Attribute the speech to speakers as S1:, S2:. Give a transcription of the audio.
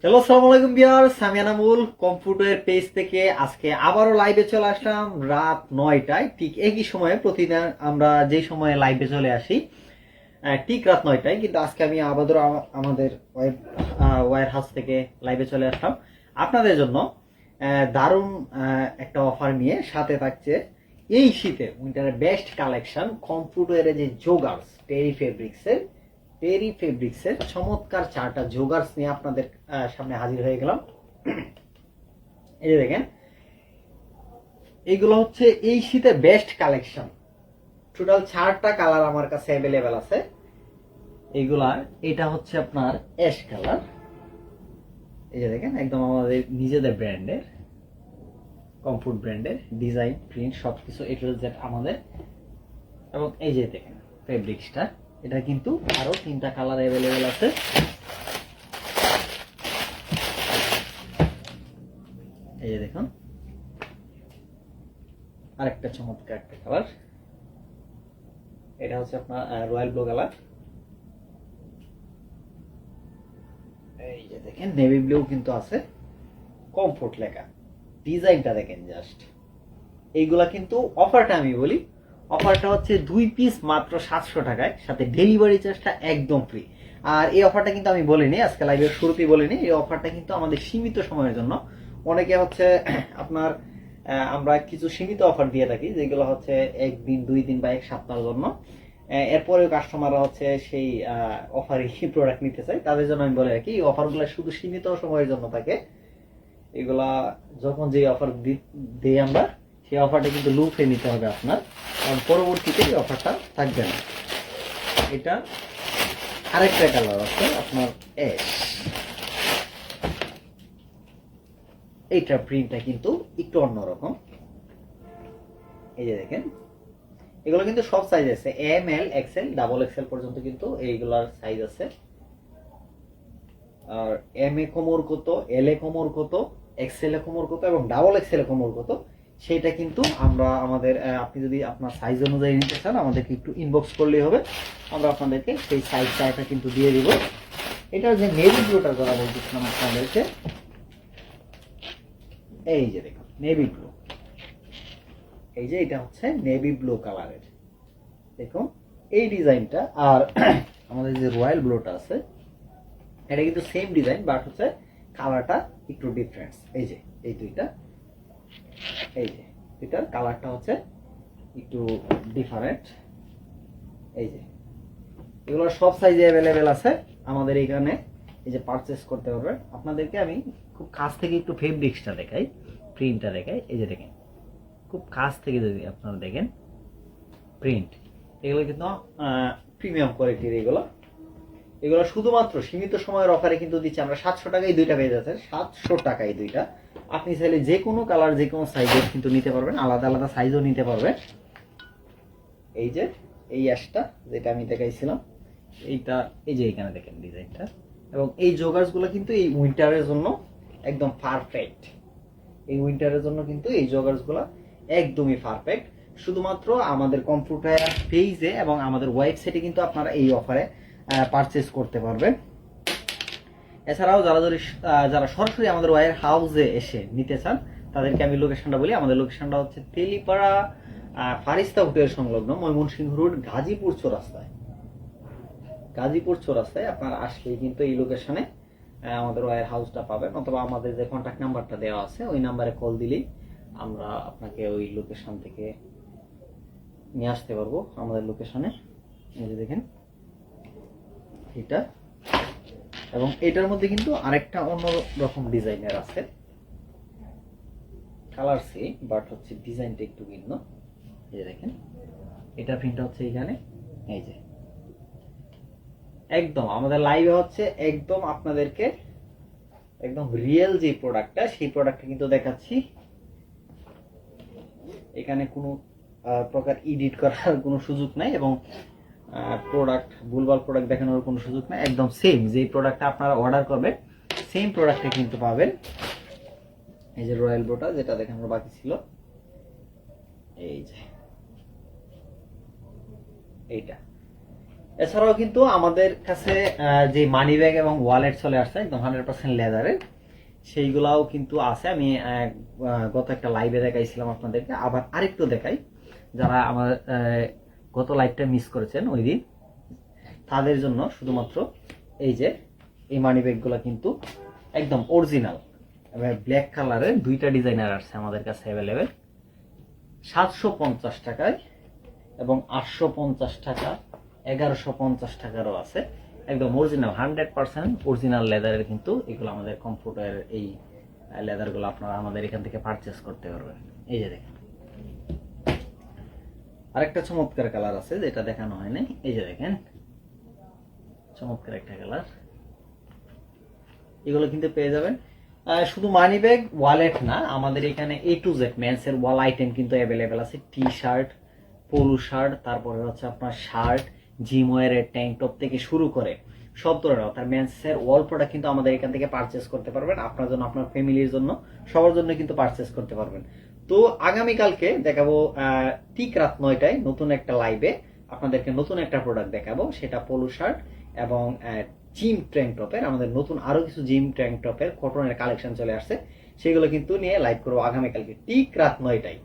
S1: Hello, আসসালামু আলাইকুম viewers. আমি আনামুল কম্পিউটার পেজ থেকে আজকে আবারও লাইভে চলে আসলাম রাত 9টায়। ঠিক একই সময়ে প্রতিদিন আমরা যে সময়ে লাইভে চলে আসি ঠিক রাত 9টায়, কিন্তু আজকে আমি আবারও আমাদের ওয়্যার হাউস থেকে লাইভে চলে আসলাম আপনাদের জন্য দারুণ একটা অফার নিয়ে। সাথে থাকছে এই শীতে উইন্টারের বেস্ট কালেকশন কম্পিউটারের যে জোগার্স টেরি ফেব্রিক্সের চমৎকার চারটা জোগার্স নিয়ে আপনাদের সামনে হাজির হয়ে গেলাম। এই যে দেখেন, এইগুলো হচ্ছে এই শীতের বেস্ট কালেকশন। টোটাল 4টা কালার আমার কাছে অ্যাভেলেবেল আছে এইগুলার। এটা হচ্ছে আপনার অ্যাশ কালার। এই যে দেখেন, একদম আমাদের নিজেদের ব্র্যান্ডের, কমফোর্ট ব্র্যান্ডের ডিজাইন, প্রিন্ট সবকিছু এ টু জেড আমাদের। এবং এই যে দেখেন ফেব্রিক্সটা, এটা কিন্তু আরো 3টা কালার অ্যাভেলেবেল আছে। এই যে দেখুন, আরেকটা চমৎকার একটা কালার, এটা হচ্ছে আপনার রয়্যাল ব্লু কালার। এই যে দেখেন নেভি ব্লু কিন্তু আছে, কমফোর্ট লেখা, ডিজাইনটা দেখেন জাস্ট। এইগুলা কিন্তু অফারটা আমি বলি, অফারটা হচ্ছে 2 পিস মাত্র 700 টাকায়, সাথে ডেলিভারি চার্জটা একদম ফ্রি। আর এই অফারটা কিন্তু আমি বলিনি, আজকে লাইভের শুরুতেই বলিনি, এই অফারটা কিন্তু আমাদের সীমিত সময়ের জন্য। অনেকে হচ্ছে আপনার আমরা কিছু সীমিত অফার দিয়ে থাকি, যেগুলো হচ্ছে 1 দিন 2 দিন বা 1 সপ্তাহের জন্য। এরপরেও কাস্টমাররা হচ্ছে সেই অফারে প্রোডাক্ট নিতে চায়, তাদের জন্য আমি বলে রাখি এই অফারগুলো শুধু সীমিত সময়ের জন্য থাকে। এগুলা যখন যে অফার দিই আমরা, সেই অফারটা কিন্তু লুফে নিতে হবে আপনার, কারণ পরবর্তীতে এই অফারটা থাকবে না। এটা আরেকটা কালার আছে আপনার অ্যাশ, এইটা প্রিন্টটা কিন্তু একটু অন্যরকম। এই যে দেখেন, এগুলো কিন্তু সব সাইজ আছে, M L XL double XL পর্যন্ত কিন্তু এইগুলার সাইজ আছে। আর এম এ কোমর কত, এল এ কোমর কত, এক্সেল এ কোমর কত এবং ডাবল এক্সেল এ কোমর কত, সেটা কিন্তু আমরা আমাদের আপনি যদি আপনার সাইজ অনুযায়ী নিতে চান আমাদেরকে একটু ইনবক্স করলেই হবে, আমরা আপনাদেরকে সেই সাইজ চার্টটা কিন্তু দিয়ে দিব। এটার যে নেভি ব্লুটার কথা বলতেছিলাম আপনাদেরকে, এই যে দেখুন নেভি ব্লু, এই যে এটা হচ্ছে নেভি ব্লু কালারের, দেখুন এই ডিজাইনটা। আর আমাদের যে রয়্যাল ব্লুটা আছে, এটা কিন্তু সেম ডিজাইন, বাট হচ্ছে কালারটা একটু ডিফারেন্স। এই যে এই দুইটা, এই যে দুইটার কালারটা হচ্ছে একটু ডিফারেন্ট। এই যে এগুলো সব সাইজে অ্যাভেলেবেল আছে আমাদের এখানে। এই যে পারচেস করতে পারবেন। আপনাদেরকে আমি খুব কাছ থেকে একটু ফেব্রিক্সটা দেখাই, প্রিন্টটা দেখাই। এই যে দেখেন, খুব কাছ থেকে যদি আপনারা দেখেন প্রিন্ট, এগুলো কিন্তু প্রিমিয়াম কোয়ালিটির। এগুলো এগুলো শুধুমাত্র সীমিত সময়ের অফারে কিন্তু দিচ্ছি আমরা। 700 টাকায় দুইটা পেয়ে যাচ্ছে, 700 টাকায় দুইটা। আপনি চাইলে যে কোনো কালার যে কোনো সাইজের কিন্তু নিতে পারবেন, আলাদা আলাদা সাইজও নিতে পারবেন। এই যে এই অ্যাশটা যেটা আমি দেখাইছিলাম, এইটা এই যে এখানে দেখেন ডিজাইনটা। এবং এই জগার্সগুলো কিন্তু এই উইন্টারের জন্য একদম পারফেক্ট। এই উইন্টারের জন্য কিন্তু এই জগার্সগুলো একদমই পারফেক্ট। শুধুমাত্র আমাদের কম্পিউটার পেজে এবং আমাদের ওয়েবসাইটে কিন্তু আপনারা এই অফারে পারচেস করতে পারবেন। এছাড়াও যারা সরাসরি আমাদের ওয়্যার হাউসে এসে নিতে চান, তাদেরকে আমি লোকেশনটা বলি। আমাদের লোকেশনটা হচ্ছে তেলিপাড়া ফারিস্তা হোটেল সংলগ্ন ময়মনসিংহ রোড, গাজীপুর চৌরাস্তায় আপনারা আসলেই কিন্তু এই লোকেশনে আমাদের ওয়্যার হাউসটা পাবেন, অথবা আমাদের যে কন্ট্যাক্ট নাম্বারটা দেওয়া আছে ওই নাম্বারে কল দিলেই আমরা আপনাকে ওই লোকেশন থেকে নিয়ে আসতে পারবো আমাদের লোকেশনে। এই যে দেখেন এটা, এবং এটার মধ্যে কিন্তু আরেকটা অন্য রকম ডিজাইনের আছে, কালার সেম বাট হচ্ছে ডিজাইনটা একটু ভিন্ন। এই যে দেখেন, এটা প্রিন্ট হচ্ছে এখানে। এই যে একদম আমাদের লাইভে হচ্ছে একদম আপনাদেরকে একদম রিয়েল যে প্রোডাক্টটা, সেই প্রোডাক্টটা কিন্তু দেখাচ্ছি। এখানে কোনো প্রকার এডিট করার কোনো সুযোগ নাই, এবং প্রোডাক্ট ভুলভাল প্রোডাক্ট দেখানোর কোনো সুযোগ নাই। একদম সেম যে প্রোডাক্টটা আপনারা অর্ডার করবেন সেম প্রোডাক্টটা কিন্তু পাবেন। এই যে রয়্যাল ব্লুটা যেটা দেখানোর বাকি ছিল, এই যে এইটা এছাড়াও কিন্তু আমাদের কাছে যে মানি ব্যাগ এবং ওয়ালেট চলে আসছে একদম 100% লেদারের, সেইগুলাও কিন্তু আছে। আমি গত একটা লাইভে দেখাইছিলাম আপনাদেরকে, আবার আরেকটু দেখাই। যারা আমার গত লাইভটা মিস করেছেন ওই দিন, তাদের জন্য শুধুমাত্র এই যে এই মানি ব্যাগগুলো কিন্তু একদম অরিজিনাল ব্ল্যাক কালারের, দুইটা ডিজাইনার আসছে আমাদের কাছে অ্যাভেলেবেল, 750 টাকায় এবং 850 টাকা, 1150 টাকারও আছে। একদম অরিজিনাল 100% অরিজিনাল লেদারের কিন্তু এগুলো আমাদের কমফোর্টের এই লেদারগুলো আপনারা আমাদের এখান থেকে পারচেস করতে পারবেন। এই যে দেখেন আরেকটা চমৎকার কালার আছে যেটা দেখানো হয়নি, এই যে দেখেন চমৎকার একটা কালার, এগুলো কিন্তু পেয়ে যাবেন। শুধু মানি ব্যাগ ওয়ালেট না, আমাদের এখানে A to Z মেন্সের ওয়াল আইটেম কিন্তু অ্যাভেলেবেল আছে। টি শার্ট, পোলো শার্ট, তারপরে হচ্ছে আপনার শার্ট, জিম ওয়্যারের ট্যাঙ্ক টপ থেকে শুরু করে সব ধরনের অর্থাৎ মেন্সের ওয়াল প্রোডাক্ট কিন্তু আমাদের এখান থেকে পারচেস করতে পারবেন। আপনার জন্য, আপনার ফ্যামিলির জন্য, সবার জন্য কিন্তু পারচেস করতে পারবেন। তো আগামীকালকে দেখাবো ঠিক রাত 9টায় নতুন একটা লাইভে আপনাদেরকে নতুন একটা প্রোডাক্ট দেখাবো, সেটা পোলো শার্ট এবং জিম ট্যাঙ্ক টপের। আমাদের নতুন আরো কিছু জিম ট্যাঙ্ক টপের কটনের কালেকশন চলে আসছে, সেগুলো কিন্তু নিয়ে লাইভ করবো আগামীকালকে ঠিক রাত 9টায়।